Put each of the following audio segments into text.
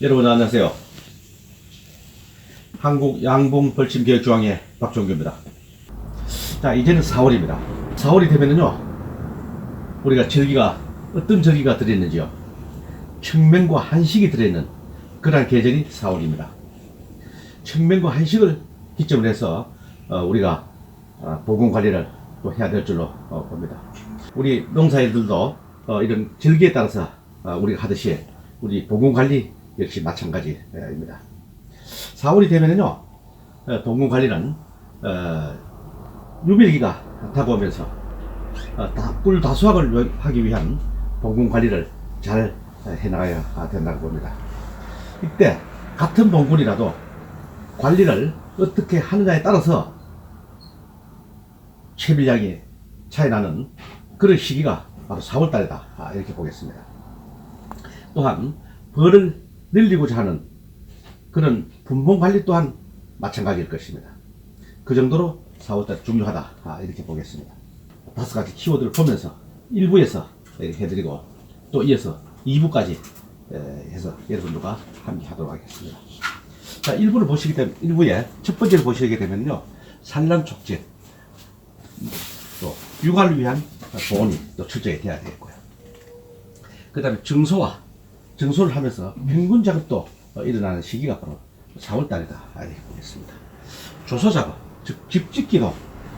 여러분 안녕하세요. 한국 양봉벌침계획조항의 박종규입니다. 자, 이제는 4월입니다. 4월이 되면은요, 우리가 절기가 어떤 절기가 들어있는지요, 청명과 한식이 들어있는 그러한 계절이 4월입니다. 청명과 한식을 기점으로 해서 우리가 보건관리를 또 해야 될 줄로 봅니다. 우리 농사일들도 이런 절기에 따라서 우리가 하듯이 우리 보건관리 역시 마찬가지입니다. 4월이 되면은요, 보건관리는 유밀기가 다가오면서 꿀 다수확을 하기 위한 보건관리를 잘 해나가야 된다고 봅니다. 이때 같은 봉군이라도 관리를 어떻게 하느냐에 따라서 채빌량이 차이나는 그런 시기가 바로 4월달이다, 이렇게 보겠습니다. 또한 벌을 늘리고자 하는 그런 분봉관리 또한 마찬가지일 것입니다. 그 정도로 4월달 중요하다, 이렇게 보겠습니다. 5가지 키워드를 보면서 1부에서 해드리고 또 이어서 2부까지 해서 여러분들과 함께 하도록 하겠습니다. 자, 1부를 보시게 되면, 1부에 첫 번째를 보시게 되면요, 산란촉진, 또 육아를 위한 보온이 또 철저히 돼야 되겠고요. 그 다음에 정소를 하면서 평균 작업도 일어나는 시기가 바로 4월달이다, 이렇게 보겠습니다. 조소 작업, 즉 집짓기도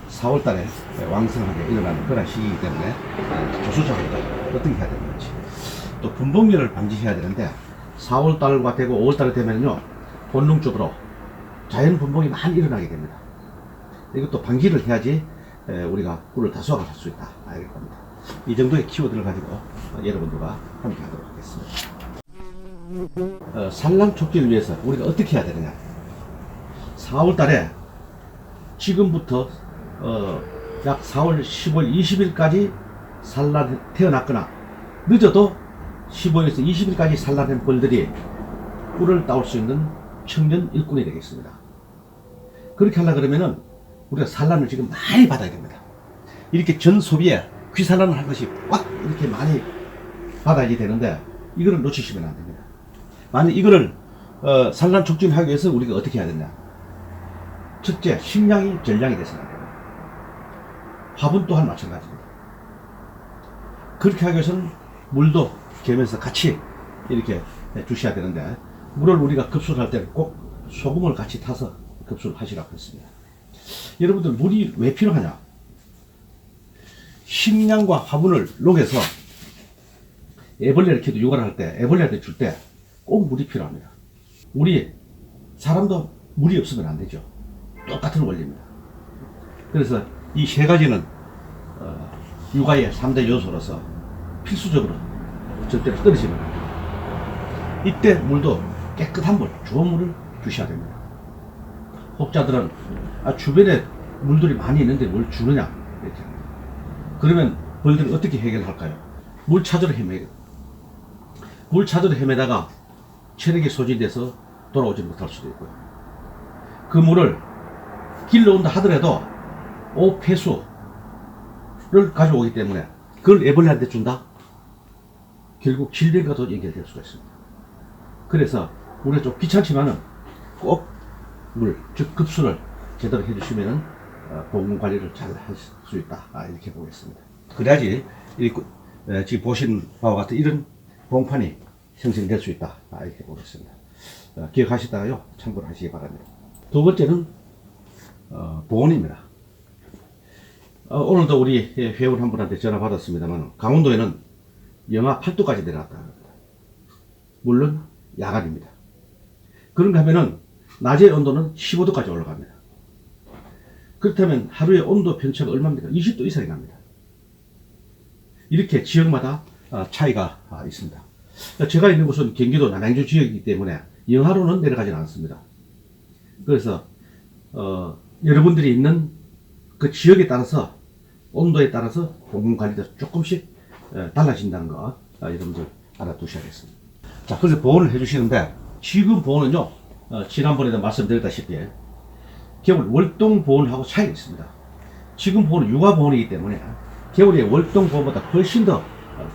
4월달에 왕성하게 일어나는 그런 시기이기 때문에 조소 작업도 어떻게 해야 되는 건지, 또 분봉열을 방지해야 되는데 4월달과 되고 5월달이 되면요, 본능적으로 자연 분봉이 많이 일어나게 됩니다. 이것도 방지를 해야지 우리가 꿀을 다수확을 할 수 있다, 이렇게 봅니다. 이 정도의 키워드를 가지고 여러분들과 함께 하도록 하겠습니다. 산란 촉진을 위해서 우리가 어떻게 해야 되느냐, 4월달에 지금부터 약 4월 15일 20일까지 산란이 태어났거나 늦어도 15일에서 20일까지 산란한 벌들이 꿀을 따올 수 있는 청년 일꾼이 되겠습니다. 그렇게 하려고 그러면은 우리가 산란을 지금 많이 받아야 됩니다. 이렇게 전 소비에 귀산란을 한 것이 꽉 이렇게 많이 받아야지 되는데, 이거를 놓치시면 안 됩니다. 만약 이거를 산란 촉진하기 위해서 우리가 어떻게 해야 되냐, 첫째, 식량이 전량이 돼서는 안 됩니다. 화분 또한 마찬가지입니다. 그렇게 하기 위해서는 물도 개면서 같이 이렇게 주셔야 되는데, 물을 우리가 급수를 할 때는 꼭 소금을 같이 타서 급수를 하시라고 했습니다. 여러분들, 물이 왜 필요하냐, 식량과 화분을 녹여서 애벌레를 키도 육아를 할 때, 애벌레한테 줄 때 꼭 물이 필요합니다. 우리 사람도 물이 없으면 안 되죠. 똑같은 원리입니다. 그래서 이 세 가지는 육아의 3대 요소로서 필수적으로 절대로 떨어지면 안 됩니다. 이때 물도 깨끗한 물, 좋은 물을 주셔야 됩니다. 혹자들은 주변에 물들이 많이 있는데 뭘 주느냐, 이렇게 합니다. 그러면 벌들이 어떻게 해결할까요? 물 찾으러 헤매요. 물 찾으러 헤매다가 체력이 소진돼서 돌아오지 못할 수도 있고요. 그 물을 길러온다 하더라도 오폐수를 가져오기 때문에 그걸 애벌레한테 준다? 결국 질병과도 연결될 수가 있습니다. 그래서 우리가 좀 귀찮지만은 꼭 물, 즉 급수를 제대로 해주시면은 보건 관리를 잘 할 수 있다, 이렇게 보겠습니다. 그래야지 지금 보시는 바와 같은 이런 봉판이 형성될 수 있다, 이렇게 보겠습니다. 기억하시다가요, 참고를 하시기 바랍니다. 두 번째는 보온입니다. 오늘도 우리 회원 한 분한테 전화 받았습니다만, 강원도에는 영하 8도까지 내려갔다고 합니다. 물론 야간입니다. 그런가 하면은 낮의 온도는 15도까지 올라갑니다. 그렇다면 하루의 온도 편차가 얼마입니까? 20도 이상이 납니다. 이렇게 지역마다 차이가 있습니다. 제가 있는 곳은 경기도 남양주 지역이기 때문에 영하로는 내려가지는 않습니다. 그래서 여러분들이 있는 그 지역에 따라서, 온도에 따라서 공간관리도 조금씩 달라진다는 거 여러분들 알아두셔야겠습니다. 자, 그래서 보온을 해주시는데, 지금 보온은요, 지난번에도 말씀드렸다시피 겨울 월동 보온하고 차이가 있습니다. 지금 보온은 육아 보온이기 때문에 겨울에 월동 보온보다 훨씬 더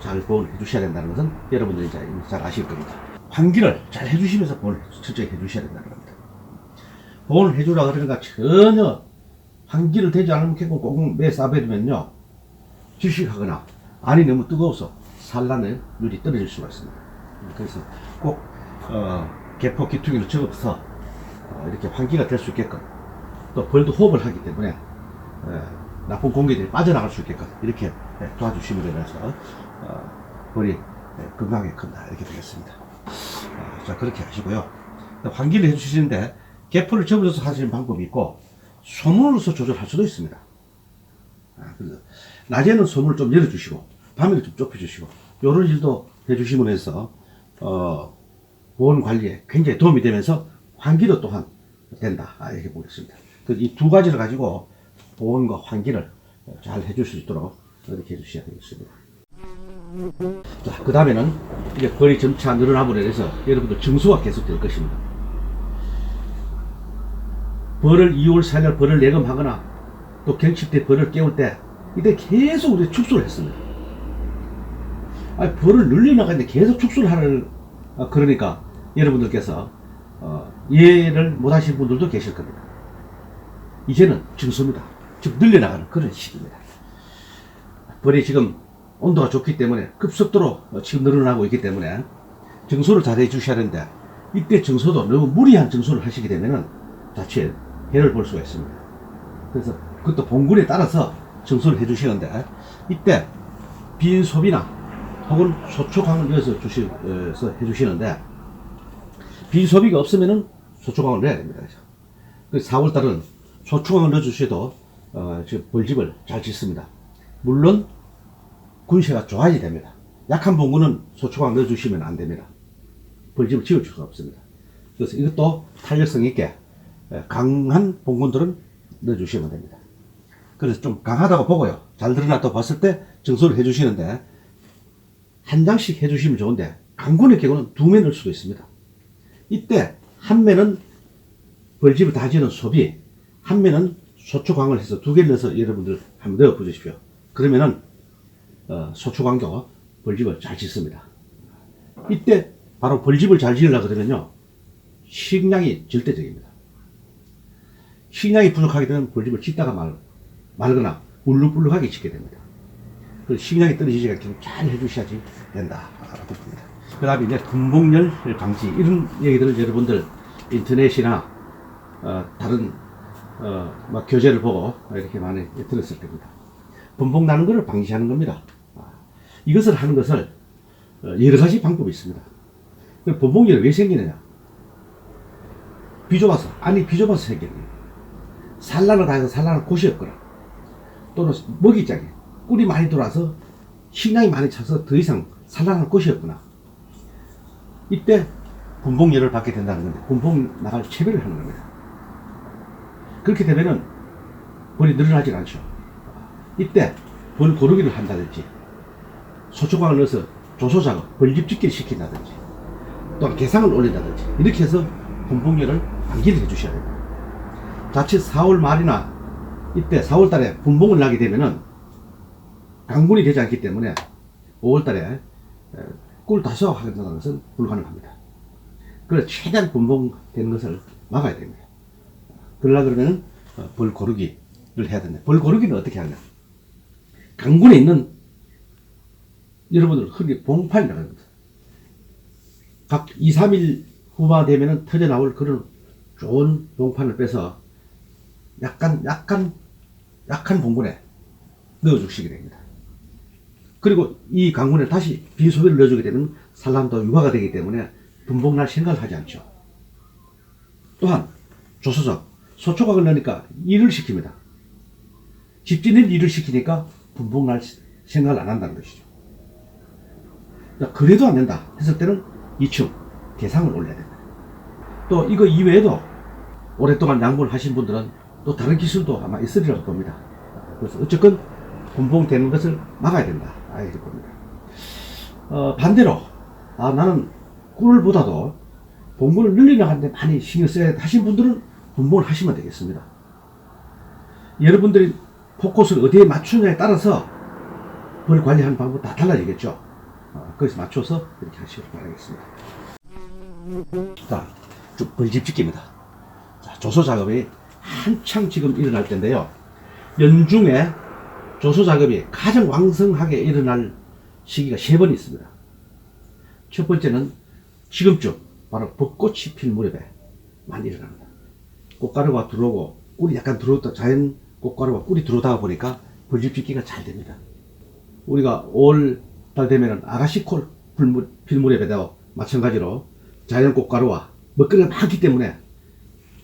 잘 보온해 주셔야 된다는 것은 여러분들이 잘 아실 겁니다. 환기를 잘 해주시면서 보온을 철저히 해주셔야 된다는 겁니다. 보온을 해주라 그러니까 전혀 환기를 되지 않으면 결국 꼭 매 싸버리면요, 질식하거나 안이 너무 뜨거워서 산란율이 떨어질 수가 있습니다. 그래서 꼭 개포 기퉁이를 접어서 이렇게 환기가 될 수 있게끔, 또 벌도 호흡을 하기 때문에 나쁜 공기들이 빠져나갈 수 있게끔 이렇게 도와주시면 되면서 벌이 건강하게 큰다, 이렇게 되겠습니다. 자, 그렇게 하시고요. 환기를 해주시는데 개포를 접어서 하시는 방법이 있고 소문으로서 조절할 수도 있습니다. 그래서 낮에는 소문을 좀 열어주시고 밤에는 좀 좁혀주시고 이런 일도 해주시면 해서 보온 관리에 굉장히 도움이 되면서 환기도 또한 된다, 이렇게 보겠습니다. 이 두 가지를 가지고 보온과 환기를 잘 해줄 수 있도록 이렇게 해주셔야 되겠습니다. 자, 그 다음에는 이제 벌이 점차 늘어남으로 인해서 여러분들 증수가 계속 될 것입니다. 벌을 2월 4일 벌을 내검하거나 또 경칩 때 벌을 깨울 때 이때 계속 우리 축소를 했습니다. 벌을 늘려나가는데 계속 축소를 하는, 그러니까 여러분들께서 이해를 못하시는 분들도 계실 겁니다. 이제는 증수입니다. 즉 늘려나가는 그런 시기입니다. 벌이 지금 온도가 좋기 때문에 급속도로 지금 늘어나고 있기 때문에 증수를 잘 해주셔야 되는데, 이때 증수도 너무 무리한 증수를 하시게 되면은 자칫 해를 볼 수가 있습니다. 그래서 그것도 본군에 따라서 증수를 해주시는데, 이때 빈소비나 혹은 소초광을 넣어서 해주시는데, 빈소비가 없으면은 소초광을 넣어야 됩니다. 그래서 4월달은 소초광을 넣어주셔도 지금 벌집을 잘 짓습니다. 물론 군세가 좋아야 됩니다. 약한 봉구는 소초광 넣어주시면 안 됩니다. 벌집을 지어줄 수가 없습니다. 그래서 이것도 탄력성 있게 강한 봉군들은 넣어주시면 됩니다. 그래서 좀 강하다고 보고요, 잘 드러났다고 봤을 때 증소를 해주시는데, 한 장씩 해주시면 좋은데 강군의 경우는 2매 넣을 수도 있습니다. 이때 한 매는 벌집을 다 지는 소비, 한 매는 소초광을 해서 2개를 넣어서 여러분들 한번 넣어 보십시오. 그러면은 소초광도 벌집을 잘 짓습니다. 이때 바로 벌집을 잘 지으려고 그러면요, 식량이 절대적입니다. 식량이 부족하게 되면 벌집을 짓다가 말거나 울룩불룩하게 짓게 됩니다. 그래서 식량이 떨어지지 않게 잘 해주셔야지 된다라고 봅니다. 그 다음에 이제 분봉열 방지, 이런 얘기들을 여러분들 인터넷이나 다른 교재를 보고 이렇게 많이 들었을 겁니다. 분봉 나는 것을 방지하는 겁니다. 이것을 하는 것을 여러 가지 방법이 있습니다. 분봉열이 왜 생기느냐? 비좁아서, 안이 비좁아서 생기는 거예요. 산란을 다 해서 산란할 곳이 없거나, 또는 먹이장에 꿀이 많이 들어와서 식량이 많이 차서 더 이상 산란할 곳이 없거나, 이때 분봉열을 받게 된다는 건데, 분봉 나갈 채비를 하는 겁니다. 그렇게 되면은 벌이 늘어나질 않죠. 이때 벌 고르기를 한다든지, 소초광을 넣어서 조소작업, 벌집 짓기를 시킨다든지, 또는 개상을 올린다든지, 이렇게 해서 분봉열을 방지를 해주셔야 됩니다. 자칫 4월 말이나 이때 4월 달에 분봉을 나게 되면은 강분이 되지 않기 때문에 5월 달에 꿀 다수하게 된다는 것은 불가능합니다. 그래서 최대한 분봉되는 것을 막아야 됩니다. 그러려고 그러면 벌 고르기를 해야 된다. 벌 고르기는 어떻게 하냐? 강군에 있는 여러분들 흔히 봉판이라고 합니다. 각 2, 3일 후가 되면은 터져 나올 그런 좋은 봉판을 빼서 약한 봉군에 넣어주시게 됩니다. 그리고 이 강군에 다시 비소비를 넣어주게 되면 산란도 유화가 되기 때문에 분봉날 생각을 하지 않죠. 또한 조소적, 소초광을 넣으니까 일을 시킵니다. 집짓는 일을 시키니까 분봉날 생각을 안 한다는 것이죠. 그래도 안 된다 했을 때는 2층 개상을 올려야 됩니다. 또 이거 이외에도 오랫동안 양분을 하신 분들은 또 다른 기술도 아마 있으리라고 봅니다. 그래서 어쨌건 분봉되는 것을 막아야 된다, 이렇게 봅니다. 반대로 나는 꿀보다도 봉분을 늘려나가는데 많이 신경 써야 하신 분들은 분봉을 하시면 되겠습니다. 여러분들이 포커스를 어디에 맞추느냐에 따라서 벌 관리하는 방법 다 달라지겠죠. 거기서 맞춰서 이렇게 하시길 바라겠습니다. 자, 쭉 벌집짓기입니다. 자, 조소 작업이 한창 지금 일어날 때인데요. 연중에 조소 작업이 가장 왕성하게 일어날 시기가 3번 있습니다. 첫 번째는 지금쯤 바로 벚꽃이 필 무렵에 많이 일어납니다. 꽃가루가 들어오고 꿀이 약간 들어오다, 자연 꽃가루가 꿀이 들어오다 보니까 벌집짓기가 잘 됩니다. 우리가 5월달 되면은 아가씨콜 필 무렵에도 마찬가지로 자연 꽃가루와 먹거리가 많기 때문에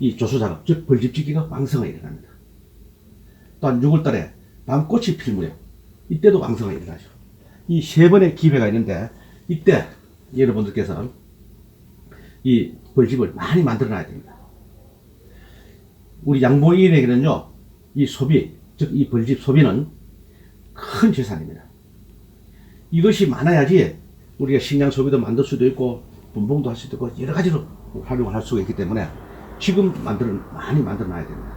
이 조소 작업, 즉 벌집짓기가 왕성하게 일어납니다. 또한 6월달에 밤꽃이 필 무렵, 이때도 왕성하게 일어나죠. 이 3번의 기회가 있는데 이때 여러분들께서 이 벌집을 많이 만들어 놔야 됩니다. 우리 양봉인에게는요, 이 소비, 즉 이 벌집 소비는 큰 재산입니다. 이것이 많아야지 우리가 식량 소비도 만들 수도 있고 분봉도 할 수도 있고 여러 가지로 활용을 할 수가 있기 때문에 지금 많이 만들어 놔야 됩니다.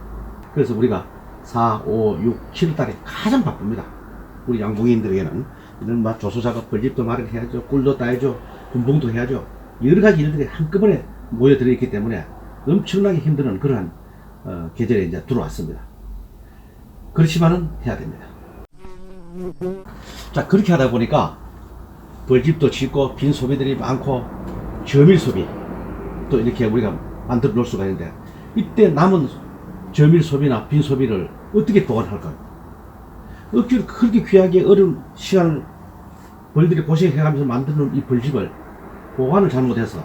그래서 우리가 4, 5, 6, 7월 달에 가장 바쁩니다. 우리 양봉인들에게는 이런 조소 작업, 벌집도 마련해야죠, 꿀도 따야죠, 분봉도 해야죠. 여러 가지 일들이 한꺼번에 모여들어 있기 때문에 엄청나게 힘드는 그러한 계절에 이제 들어왔습니다. 그렇지만은 해야 됩니다. 자, 그렇게 하다 보니까 벌집도 짓고 빈 소비들이 많고 저밀 소비 또 이렇게 우리가 만들어 놓을 수가 있는데 이때 남은 저밀 소비나 빈 소비를 어떻게 보관할까요? 억지로 그렇게 귀하게 어려운 시간을 벌들이 고생해가면서 만드는 이 벌집을 보관을 잘못해서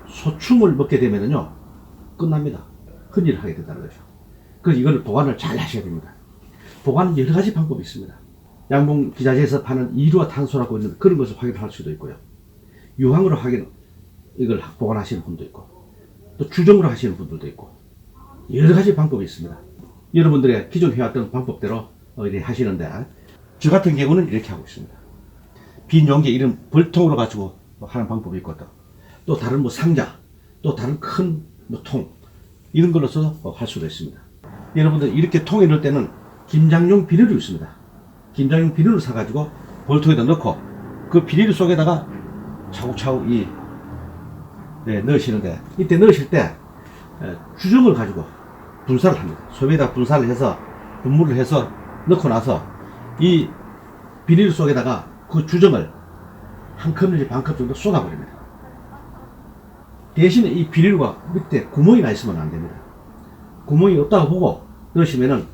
소충을 먹게 되면요 끝납니다. 큰일을 하게 된다는 거죠. 그래서 이걸 보관을 잘 하셔야 됩니다. 보관은 여러 가지 방법이 있습니다. 양봉 기자재에서 파는 이루화탄소라고 있는 그런 것을 확인할 수도 있고요. 유황으로 이걸 보관하시는 분도 있고, 또 주정으로 하시는 분들도 있고, 여러 가지 방법이 있습니다. 여러분들의 기존 해왔던 방법대로 이렇게 하시는데, 저 같은 경우는 이렇게 하고 있습니다. 빈 용기 이런 벌통으로 가지고 하는 방법이 있고, 또 다른 상자, 또 다른 큰 통, 이런 걸로 써서 할 수도 있습니다. 여러분들 이렇게 통에 넣을 때는 김장용 비닐이 있습니다. 김장용 비닐을 사가지고 볼통에다 넣고 그 비닐 속에다가 차곡차곡 넣으시는데 이때 넣으실 때 주정을 가지고 분사를 합니다. 소비에다 분사를 해서 분무를 해서 넣고 나서 이 비닐 속에다가 그 주정을 한 컵 내지 반 컵 정도 쏟아버립니다. 대신에 이 비닐과 밑에 구멍이 나 있으면 안 됩니다. 구멍이 없다고 보고 넣으시면은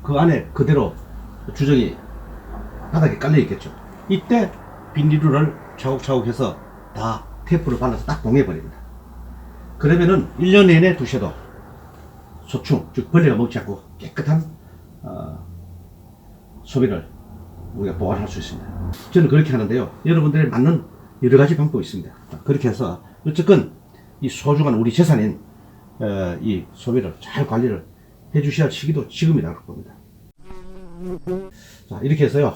그 안에 그대로 주정이 바닥에 깔려 있겠죠. 이때 비닐을 차곡차곡 해서 다 테이프를 발라서 딱 봉해버립니다. 그러면은 1년 내내 두셔도 소충, 즉 벌레가 먹지 않고 깨끗한 소비를 우리가 보관할 수 있습니다. 저는 그렇게 하는데요. 여러분들에 맞는 여러 가지 방법이 있습니다. 그렇게 해서 어쨌건 이 소중한 우리 재산인 이 소비를 잘 관리를 해 주셔야 할 시기도 지금이라고 봅니다. 자, 이렇게 해서요,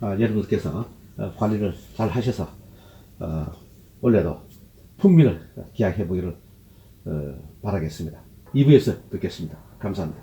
여러분들께서 관리를 잘 하셔서 원래도 풍미를 기약해 보기를 바라겠습니다. 2부에서 뵙겠습니다. 감사합니다.